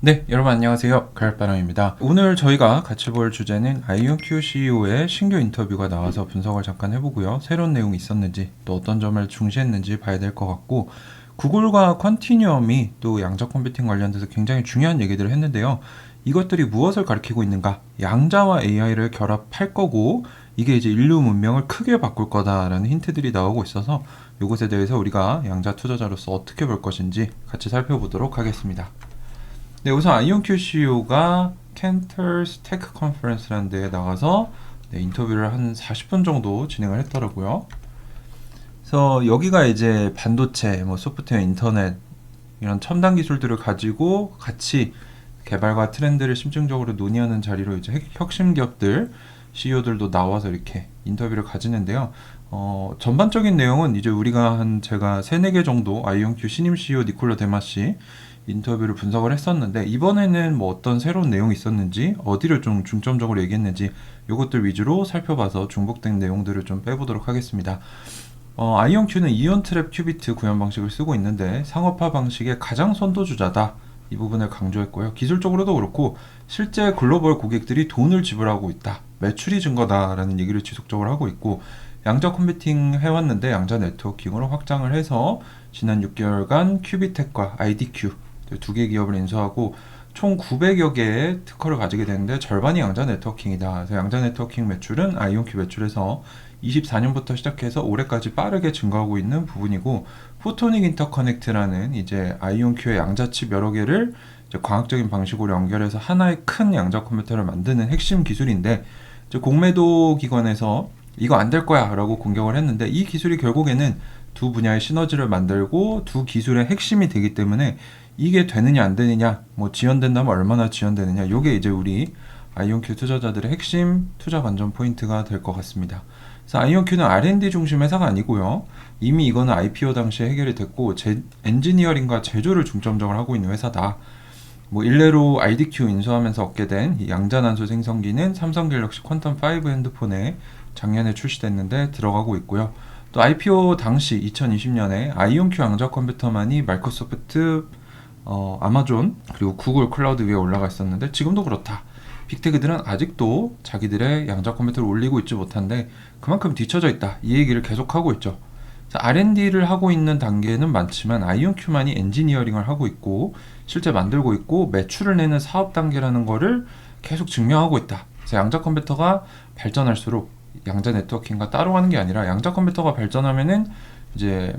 네, 여러분 안녕하세요. 가을바람입니다. 오늘 저희가 같이 볼 주제는 아이온큐 CEO의 신규 인터뷰가 나와서 분석을 잠깐 해보고요. 새로운 내용이 있었는지, 또 어떤 점을 중시했는지 봐야 될 것 같고, 구글과 컨티뉴엄이 또 양자 컴퓨팅 관련돼서 굉장히 중요한 얘기들을 했는데요. 이것들이 무엇을 가리키고 있는가? 양자와 AI를 결합할 거고, 이게 이제 인류 문명을 크게 바꿀 거다라는 힌트들이 나오고 있어서 이것에 대해서 우리가 양자 투자자로서 어떻게 볼 것인지 같이 살펴보도록 하겠습니다. 네, 우선 아이온큐 CEO가 캔터스 테크 컨퍼런스라는 데에 나가서 인터뷰를 한 40분 정도 진행을 했더라고요. 그래서 여기가 이제 반도체, 소프트웨어, 인터넷 이런 첨단 기술들을 가지고 같이 개발과 트렌드를 심층적으로 논의하는 자리로 이제 혁신 기업들 CEO들도 나와서 이렇게 인터뷰를 가지는데요. 전반적인 내용은 이제 우리가 제가 3-4개 정도 아이온큐 신임 CEO 니콜라 데마시 인터뷰를 분석을 했었는데, 이번에는 뭐 어떤 새로운 내용이 있었는지, 어디를 좀 중점적으로 얘기했는지 이것들 위주로 살펴봐서 중복된 내용들을 좀 빼보도록 하겠습니다. 아이온큐는 이온 트랩 큐비트 구현 방식을 쓰고 있는데 상업화 방식의 가장 선도주자다, 이 부분을 강조했고요. 기술적으로도 그렇고 실제 글로벌 고객들이 돈을 지불하고 있다, 매출이 증가다라는 얘기를 지속적으로 하고 있고, 양자 컴퓨팅 해왔는데 양자 네트워킹으로 확장을 해서 지난 6개월간 큐비텍과 IDQ 2개 기업을 인수하고 총 900여 개의 특허를 가지게 되는데 절반이 양자 네트워킹이다. 그래서 양자 네트워킹 매출은 아이온큐 매출에서 24년부터 시작해서 올해까지 빠르게 증가하고 있는 부분이고, 포토닉 인터커넥트라는 이제 아이온큐의 양자칩 여러 개를 이제 과학적인 방식으로 연결해서 하나의 큰 양자 컴퓨터를 만드는 핵심 기술인데, 이제 공매도 기관에서 이거 안 될 거야 라고 공격을 했는데, 이 기술이 결국에는 두 분야의 시너지를 만들고 두 기술의 핵심이 되기 때문에 이게 되느냐 안 되느냐, 지원된다면 얼마나 지원되느냐, 이게 이제 우리 아이온큐 투자자들의 핵심 투자 관전 포인트가 될 것 같습니다. 그래서 아이온큐는 R&D 중심 회사가 아니고요. 이미 이거는 IPO 당시에 해결이 됐고 엔지니어링과 제조를 중점적으로 하고 있는 회사다. 일례로 IDQ 인수하면서 얻게 된 이 양자난소 생성기는 삼성 갤럭시 퀀텀5 핸드폰에 작년에 출시됐는데 들어가고 있고요. 또 IPO 당시 2020년에 아이온큐 양자 컴퓨터만이 마이크로소프트, 아마존 그리고 구글 클라우드 위에 올라가 있었는데 지금도 그렇다. 빅테크들은 아직도 자기들의 양자 컴퓨터를 올리고 있지 못한데 그만큼 뒤처져 있다, 이 얘기를 계속하고 있죠. R&D를 하고 있는 단계는 많지만 아이온큐만이 엔지니어링을 하고 있고 실제 만들고 있고 매출을 내는 사업 단계라는 거를 계속 증명하고 있다. 그래서 양자 컴퓨터가 발전할수록 양자 네트워킹과 따로 가는 게 아니라, 양자 컴퓨터가 발전하면은 이제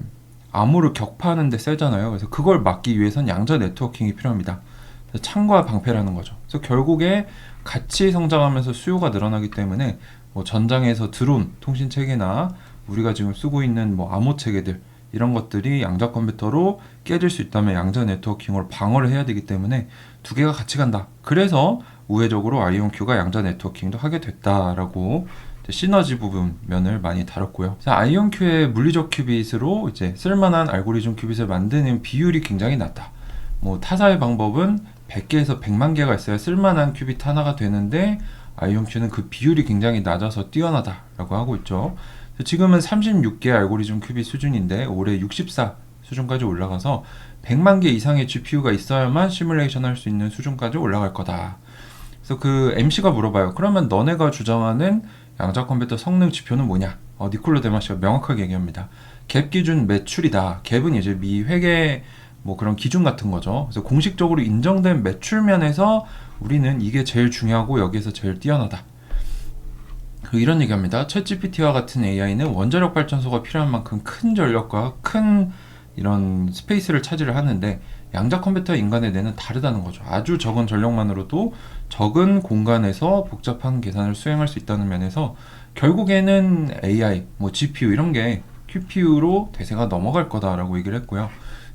암호를 격파하는 데 세잖아요. 그래서 그걸 막기 위해선 양자 네트워킹이 필요합니다. 창과 방패라는 거죠. 그래서 결국에 같이 성장하면서 수요가 늘어나기 때문에 전장에서 드론 통신 체계나 우리가 지금 쓰고 있는 암호 체계들, 이런 것들이 양자 컴퓨터로 깨질 수 있다면 양자 네트워킹으로 방어를 해야 되기 때문에 두 개가 같이 간다. 그래서 우회적으로 아이온큐가 양자 네트워킹도 하게 됐다라고 시너지 부분 면을 많이 다뤘고요. 아이온큐의 물리적 큐빗으로 이제 쓸만한 알고리즘 큐빗을 만드는 비율이 굉장히 낮다. 타사의 방법은 100개에서 100만 개가 있어야 쓸만한 큐빗 하나가 되는데 아이온큐는 그 비율이 굉장히 낮아서 뛰어나다라고 하고 있죠. 지금은 36개 알고리즘 큐빗 수준인데 올해 64 수준까지 올라가서 100만 개 이상의 GPU가 있어야만 시뮬레이션 할 수 있는 수준까지 올라갈 거다. 그래서 그 MC가 물어봐요. 그러면 너네가 주장하는 양자 컴퓨터 성능 지표는 뭐냐? 니콜라 데마시가 명확하게 얘기합니다. 갭 기준 매출이다. 갭은 이제 미 회계 그런 기준 같은 거죠. 그래서 공식적으로 인정된 매출 면에서 우리는 이게 제일 중요하고 여기에서 제일 뛰어나다. 이런 얘기합니다. 챗GPT와 같은 AI는 원자력 발전소가 필요한 만큼 큰 전력과 큰 이런 스페이스를 차지를 하는데 양자 컴퓨터 인간의 뇌는 다르다는 거죠. 아주 적은 전력만으로도 적은 공간에서 복잡한 계산을 수행할 수 있다는 면에서 결국에는 AI, GPU 이런 게 QPU로 대세가 넘어갈 거다라고 얘기를 했고요.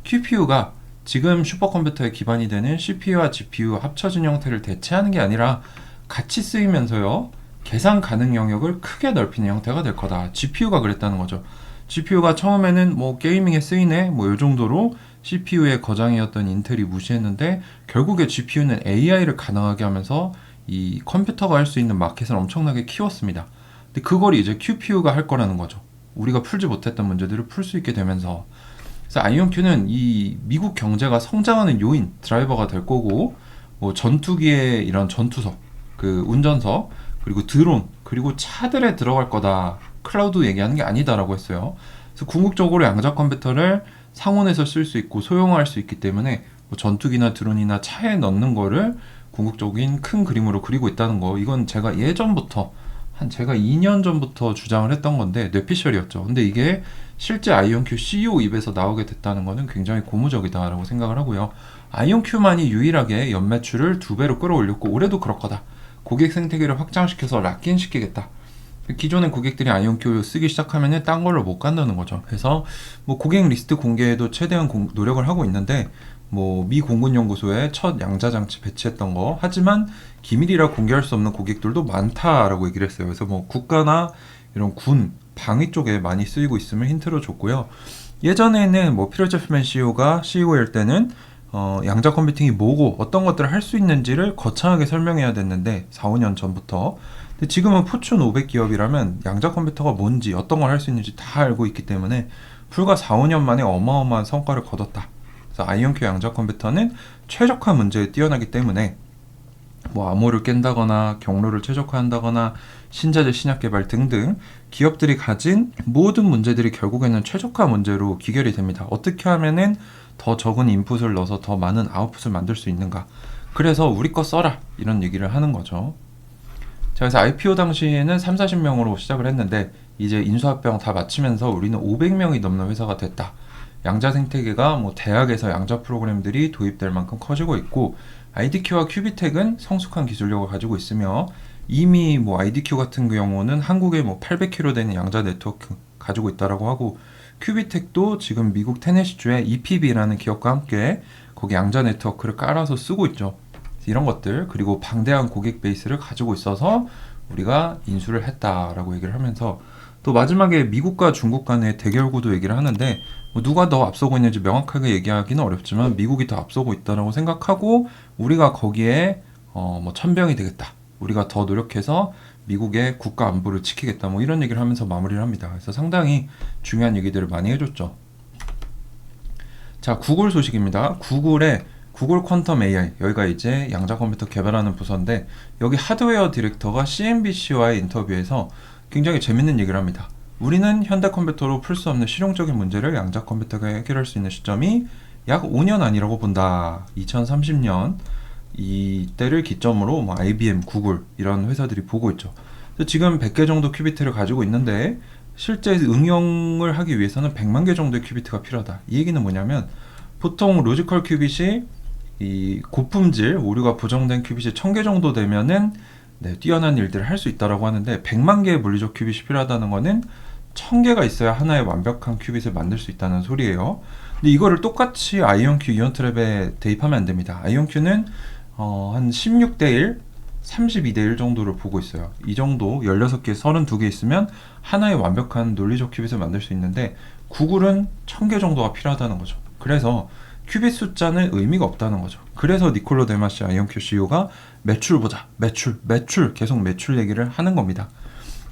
QPU가 지금 슈퍼컴퓨터의 기반이 되는 CPU와 GPU 합쳐진 형태를 대체하는 게 아니라 같이 쓰이면서요, 계산 가능 영역을 크게 넓히는 형태가 될 거다. GPU가 그랬다는 거죠. GPU가 처음에는 게이밍에 쓰이네 요 정도로 CPU의 거장이었던 인텔이 무시했는데 결국에 GPU는 AI를 가능하게 하면서 이 컴퓨터가 할 수 있는 마켓을 엄청나게 키웠습니다. 근데 그걸 이제 QPU가 할 거라는 거죠. 우리가 풀지 못했던 문제들을 풀 수 있게 되면서. 그래서 아이온큐는 이 미국 경제가 성장하는 요인, 드라이버가 될 거고, 뭐 전투기의 이런 전투석, 그 운전석, 그리고 드론, 그리고 차들에 들어갈 거다. 클라우드 얘기하는 게 아니다라고 했어요. 그래서 궁극적으로 양자 컴퓨터를 상온에서 쓸 수 있고 소형화할 수 있기 때문에 뭐 전투기나 드론이나 차에 넣는 거를 궁극적인 큰 그림으로 그리고 있다는 거, 이건 제가 예전부터 제가 2년 전부터 주장을 했던 건데 뇌피셜이었죠. 근데 이게 실제 아이온큐 CEO 입에서 나오게 됐다는 거는 굉장히 고무적이다라고 생각을 하고요. 아이온큐만이 유일하게 연매출을 2배로 끌어올렸고 올해도 그럴 거다. 고객 생태계를 확장시켜서 락인시키겠다. 기존의 고객들이 아이온큐 쓰기 시작하면 딴 걸로 못 간다는 거죠. 그래서 뭐 고객 리스트 공개에도 최대한 노력을 하고 있는데, 뭐 미 공군연구소에 첫 양자 장치 배치했던 거, 하지만 기밀이라 공개할 수 없는 고객들도 많다라고 얘기를 했어요. 그래서 뭐 국가나 이런 군, 방위 쪽에 많이 쓰이고 있음을 힌트로 줬고요. 예전에는 뭐 피터 제프맨 CEO가 CEO일 때는 양자 컴퓨팅이 뭐고 어떤 것들을 할 수 있는지를 거창하게 설명해야 됐는데 4, 5년 전부터. 근데 지금은 포춘 500 기업이라면 양자 컴퓨터가 뭔지 어떤 걸 할 수 있는지 다 알고 있기 때문에 불과 4, 5년 만에 어마어마한 성과를 거뒀다. 그래서 아이온큐 양자 컴퓨터는 최적화 문제에 뛰어나기 때문에 뭐 암호를 깬다거나 경로를 최적화한다거나 신자재 신약 개발 등등 기업들이 가진 모든 문제들이 결국에는 최적화 문제로 귀결이 됩니다. 어떻게 하면은 더 적은 인풋을 넣어서 더 많은 아웃풋을 만들 수 있는가. 그래서 우리 거 써라 이런 얘기를 하는 거죠. 자, 그래서 IPO 당시에는 3, 40명으로 시작을 했는데 이제 인수합병 다 마치면서 우리는 500명이 넘는 회사가 됐다. 양자 생태계가 뭐 대학에서 양자 프로그램들이 도입될 만큼 커지고 있고, IDQ와 큐비텍은 성숙한 기술력을 가지고 있으며 이미 뭐 IDQ 같은 경우는 한국에 뭐 800km 되는 양자 네트워크 가지고 있다라고 하고, 큐비텍도 지금 미국 테네시주의 EPB라는 기업과 함께 거기 양자 네트워크를 깔아서 쓰고 있죠. 이런 것들, 그리고 방대한 고객 베이스를 가지고 있어서 우리가 인수를 했다라고 얘기를 하면서, 또 마지막에 미국과 중국 간의 대결 구도 얘기를 하는데 뭐 누가 더 앞서고 있는지 명확하게 얘기하기는 어렵지만 미국이 더 앞서고 있다라고 생각하고 우리가 거기에 뭐 천병이 되겠다. 우리가 더 노력해서 미국의 국가 안보를 지키겠다. 뭐 이런 얘기를 하면서 마무리를 합니다. 그래서 상당히 중요한 얘기들을 많이 해줬죠. 자, 구글 소식입니다. 구글 퀀텀 AI, 여기가 이제 양자 컴퓨터 개발하는 부서인데 여기 하드웨어 디렉터가 CNBC와의 인터뷰에서 굉장히 재밌는 얘기를 합니다. 우리는 현대 컴퓨터로 풀 수 없는 실용적인 문제를 양자 컴퓨터가 해결할 수 있는 시점이 약 5년 아니라고 본다. 2030년 이때를 기점으로 뭐 IBM, 구글 이런 회사들이 보고 있죠. 지금 100개 정도 큐비트를 가지고 있는데 실제 응용을 하기 위해서는 100만 개 정도의 큐비트가 필요하다. 이 얘기는 뭐냐면 보통 로지컬 큐빗이 이 고품질 오류가 보정된 큐빗이 1000개 정도 되면은 뛰어난 일들을 할 수 있다라고 하는데 100만 개의 물리적 큐빗이 필요하다는 거는 1000개가 있어야 하나의 완벽한 큐빗을 만들 수 있다는 소리예요. 근데 이거를 똑같이 아이온큐 이온트랩에 대입하면 안 됩니다. 아이온큐는 한 16대 1, 32대 1 정도를 보고 있어요. 이 정도 16개, 32개 있으면 하나의 완벽한 논리적 큐빗을 만들 수 있는데 구글은 1000개 정도가 필요하다는 거죠. 그래서 큐빗 숫자는 의미가 없다는 거죠. 그래서 니콜로 데마시 아이온큐 CEO가 매출 보자, 매출 계속 매출 얘기를 하는 겁니다.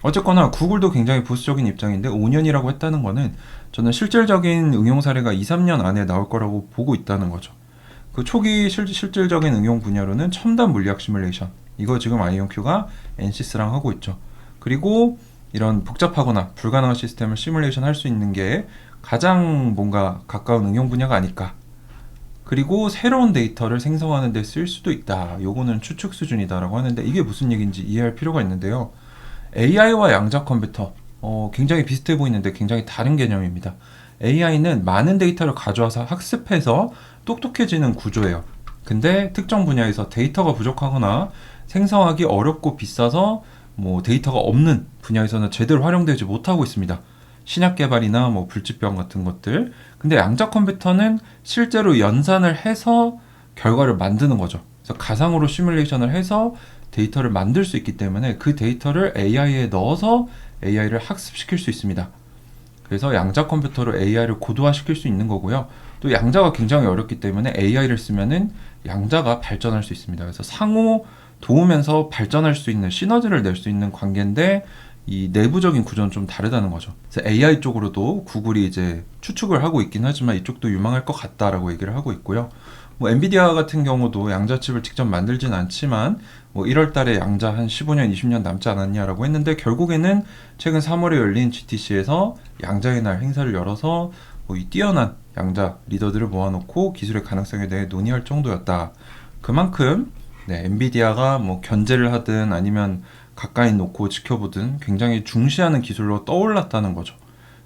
어쨌거나 구글도 굉장히 보수적인 입장인데 5년이라고 했다는 거는 저는 실질적인 응용 사례가 2, 3년 안에 나올 거라고 보고 있다는 거죠. 그 초기 실질적인 응용 분야로는 첨단 물리학 시뮬레이션, 이거 지금 아이온큐가 엔시스랑 하고 있죠. 그리고 이런 복잡하거나 불가능한 시스템을 시뮬레이션 할 수 있는 게 가장 뭔가 가까운 응용 분야가 아닐까. 그리고 새로운 데이터를 생성하는 데 쓸 수도 있다. 요거는 추측 수준이다라고 하는데 이게 무슨 얘기인지 이해할 필요가 있는데요. AI와 양자 컴퓨터 굉장히 비슷해 보이는데 굉장히 다른 개념입니다. AI는 많은 데이터를 가져와서 학습해서 똑똑해지는 구조예요. 근데 특정 분야에서 데이터가 부족하거나 생성하기 어렵고 비싸서 뭐 데이터가 없는 분야에서는 제대로 활용되지 못하고 있습니다. 신약 개발이나 뭐 불치병 같은 것들. 근데 양자 컴퓨터는 실제로 연산을 해서 결과를 만드는 거죠. 그래서 가상으로 시뮬레이션을 해서 데이터를 만들 수 있기 때문에 그 데이터를 AI에 넣어서 AI를 학습시킬 수 있습니다. 그래서 양자 컴퓨터로 AI를 고도화시킬 수 있는 거고요. 또 양자가 굉장히 어렵기 때문에 AI를 쓰면은 양자가 발전할 수 있습니다. 그래서 상호 도우면서 발전할 수 있는 시너지를 낼 수 있는 관계인데 이 내부적인 구조는 좀 다르다는 거죠. 그래서 AI 쪽으로도 구글이 이제 추측을 하고 있긴 하지만 이쪽도 유망할 것 같다라고 얘기를 하고 있고요. 뭐 엔비디아 같은 경우도 양자칩을 직접 만들진 않지만 뭐 1월 달에 양자 한 15년, 20년 남지 않았냐라고 했는데 결국에는 최근 3월에 열린 GTC에서 양자의 날 행사를 열어서 뭐 이 뛰어난 양자 리더들을 모아놓고 기술의 가능성에 대해 논의할 정도였다. 그만큼 엔비디아가 뭐 견제를 하든 아니면 가까이 놓고 지켜보든 굉장히 중시하는 기술로 떠올랐다는 거죠.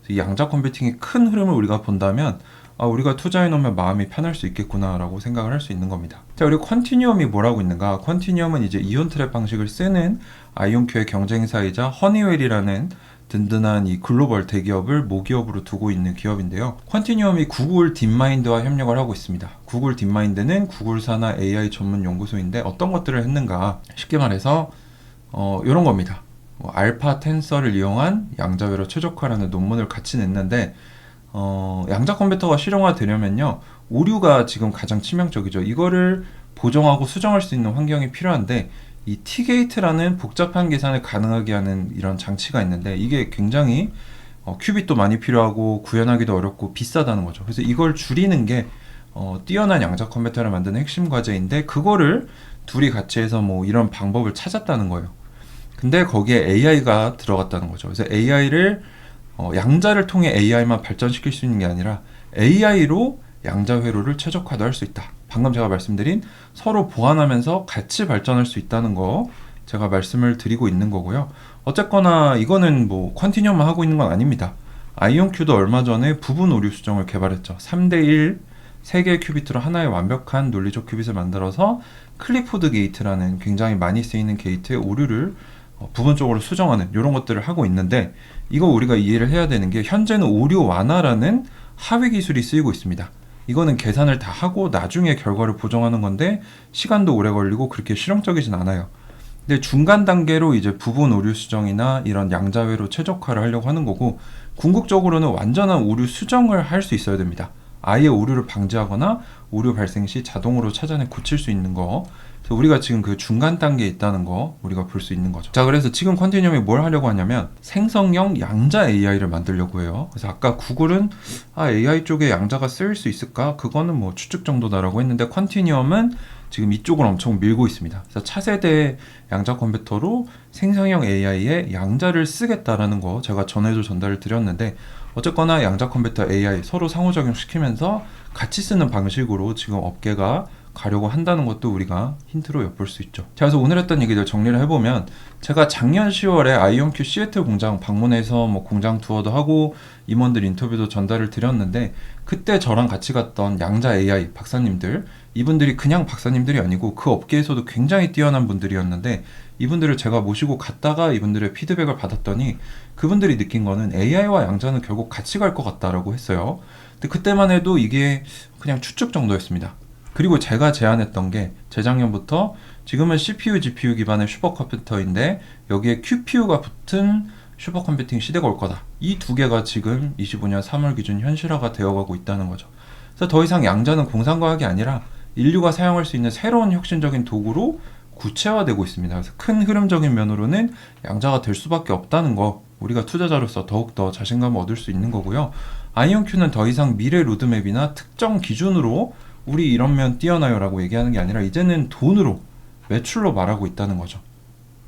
이 양자 컴퓨팅의 큰 흐름을 우리가 본다면 우리가 투자해놓으면 마음이 편할 수 있겠구나라고 생각을 할 수 있는 겁니다. 자, 그리고 퀀티니엄이 뭐라고 있는가? 퀀티니엄은 이제 이온 트랩 방식을 쓰는 아이온큐의 경쟁사이자 허니웰이라는 든든한 이 글로벌 대기업을 모기업으로 두고 있는 기업인데요. 퀀티니엄이 구글 딥마인드와 협력을 하고 있습니다. 구글 딥마인드는 구글사나 AI 전문 연구소인데 어떤 것들을 했는가? 쉽게 말해서 이런 겁니다. 알파 텐서를 이용한 양자회로 최적화라는 논문을 같이 냈는데 양자 컴퓨터가 실용화되려면요, 오류가 지금 가장 치명적이죠. 이거를 보정하고 수정할 수 있는 환경이 필요한데 이 T게이트라는 복잡한 계산을 가능하게 하는 이런 장치가 있는데 이게 굉장히 큐빗도 많이 필요하고 구현하기도 어렵고 비싸다는 거죠. 그래서 이걸 줄이는 게 뛰어난 양자 컴퓨터를 만드는 핵심 과제인데 그거를 둘이 같이 해서 뭐 이런 방법을 찾았다는 거예요. 근데 거기에 AI가 들어갔다는 거죠. 그래서 AI를 양자를 통해 AI만 발전시킬 수 있는 게 아니라 AI로 양자 회로를 최적화도 할 수 있다. 방금 제가 말씀드린 서로 보완하면서 같이 발전할 수 있다는 거 제가 말씀을 드리고 있는 거고요. 어쨌거나 이거는 뭐 퀀티니엄만 하고 있는 건 아닙니다. 아이온큐도 얼마 전에 부분 오류 수정을 개발했죠. 3대1 3개의 큐비트로 하나의 완벽한 논리적 큐빗을 만들어서 클리포드 게이트라는 굉장히 많이 쓰이는 게이트의 오류를 부분적으로 수정하는 이런 것들을 하고 있는데 이거 우리가 이해를 해야 되는 게 현재는 오류 완화라는 하위 기술이 쓰이고 있습니다. 이거는 계산을 다 하고 나중에 결과를 보정하는 건데 시간도 오래 걸리고 그렇게 실용적이진 않아요. 근데 중간 단계로 이제 부분 오류 수정이나 이런 양자회로 최적화를 하려고 하는 거고 궁극적으로는 완전한 오류 수정을 할 수 있어야 됩니다. 아예 오류를 방지하거나 오류 발생 시 자동으로 찾아내 고칠 수 있는 거. 그래서 우리가 지금 그 중간 단계에 있다는 거 우리가 볼 수 있는 거죠. 자, 그래서 지금 퀀티니엄이 뭘 하려고 하냐면 생성형 양자 AI를 만들려고 해요. 그래서 아까 구글은 AI 쪽에 양자가 쓰일 수 있을까? 그거는 뭐 추측 정도다라고 했는데 퀀티니엄은 지금 이쪽을 엄청 밀고 있습니다. 그래서 차세대 양자 컴퓨터로 생성형 AI에 양자를 쓰겠다라는 거 제가 전에도 전달을 드렸는데 어쨌거나 양자 컴퓨터 AI 서로 상호작용시키면서 같이 쓰는 방식으로 지금 업계가 가려고 한다는 것도 우리가 힌트로 엿볼 수 있죠. 자, 그래서 오늘 했던 얘기들 정리를 해보면 제가 작년 10월에 아이온큐 시애틀 공장 방문해서 뭐 공장 투어도 하고 임원들 인터뷰도 전달을 드렸는데 그때 저랑 같이 갔던 양자 AI 박사님들, 이분들이 그냥 박사님들이 아니고 그 업계에서도 굉장히 뛰어난 분들이었는데 이분들을 제가 모시고 갔다가 이분들의 피드백을 받았더니 그분들이 느낀 거는 AI와 양자는 결국 같이 갈 것 같다라고 했어요. 근데 그때만 해도 이게 그냥 추측 정도였습니다. 그리고 제가 제안했던 게 재작년부터 지금은 CPU, GPU 기반의 슈퍼컴퓨터인데 여기에 QPU가 붙은 슈퍼컴퓨팅 시대가 올 거다. 이 두 개가 지금 25년 3월 기준 현실화가 되어가고 있다는 거죠. 그래서 더 이상 양자는 공상과학이 아니라 인류가 사용할 수 있는 새로운 혁신적인 도구로 구체화되고 있습니다. 그래서 큰 흐름적인 면으로는 양자가 될 수밖에 없다는 거 우리가 투자자로서 더욱더 자신감을 얻을 수 있는 거고요. 아이온큐는 더 이상 미래 로드맵이나 특정 기준으로 우리 이러면 뛰어나요 라고 얘기하는 게 아니라 이제는 돈으로 매출로 말하고 있다는 거죠.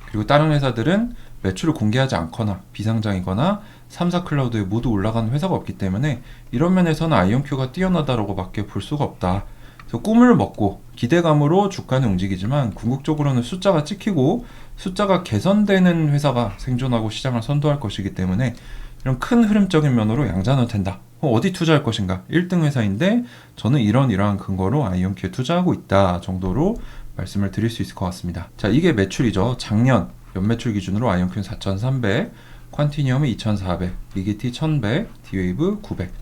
그리고 다른 회사들은 매출을 공개하지 않거나 비상장이거나 3사 클라우드에 모두 올라가는 회사가 없기 때문에 이런 면에서는 아이온큐가 뛰어나다라고 밖에 볼 수가 없다. 그래서 꿈을 먹고 기대감으로 주가는 움직이지만 궁극적으로는 숫자가 찍히고 숫자가 개선되는 회사가 생존하고 시장을 선도할 것이기 때문에 이런 큰 흐름적인 면으로 양자는 된다. 어디 투자할 것인가? 1등 회사인데 저는 이러한 근거로 아이온큐에 투자하고 있다 정도로 말씀을 드릴 수 있을 것 같습니다. 자, 이게 매출이죠. 작년 연매출 기준으로 아이온큐는 4,300, 퀀티니엄은 2,400, 리게티 1,100, D-Wave 900.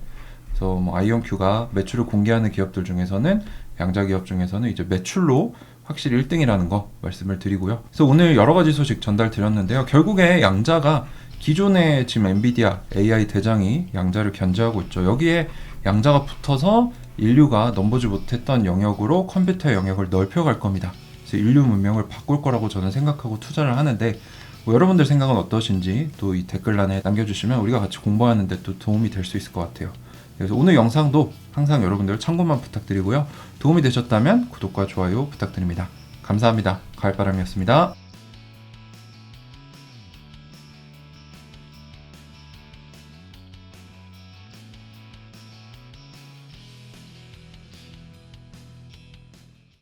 그래서 뭐 아이온큐가 매출을 공개하는 기업들 중에서는 양자 기업 중에서는 이제 매출로 확실히 1등이라는 거 말씀을 드리고요. 그래서 오늘 여러 가지 소식 전달 드렸는데요. 결국에 양자가 기존의 지금 엔비디아 AI 대장이 양자를 견제하고 있죠. 여기에 양자가 붙어서 인류가 넘보지 못했던 영역으로 컴퓨터의 영역을 넓혀갈 겁니다. 그래서 인류 문명을 바꿀 거라고 저는 생각하고 투자를 하는데 뭐 여러분들 생각은 어떠신지 또 이 댓글란에 남겨주시면 우리가 같이 공부하는 데 또 도움이 될 수 있을 것 같아요. 그래서 오늘 영상도 항상 여러분들 참고만 부탁드리고요. 도움이 되셨다면 구독과 좋아요 부탁드립니다. 감사합니다. 가을바람이었습니다.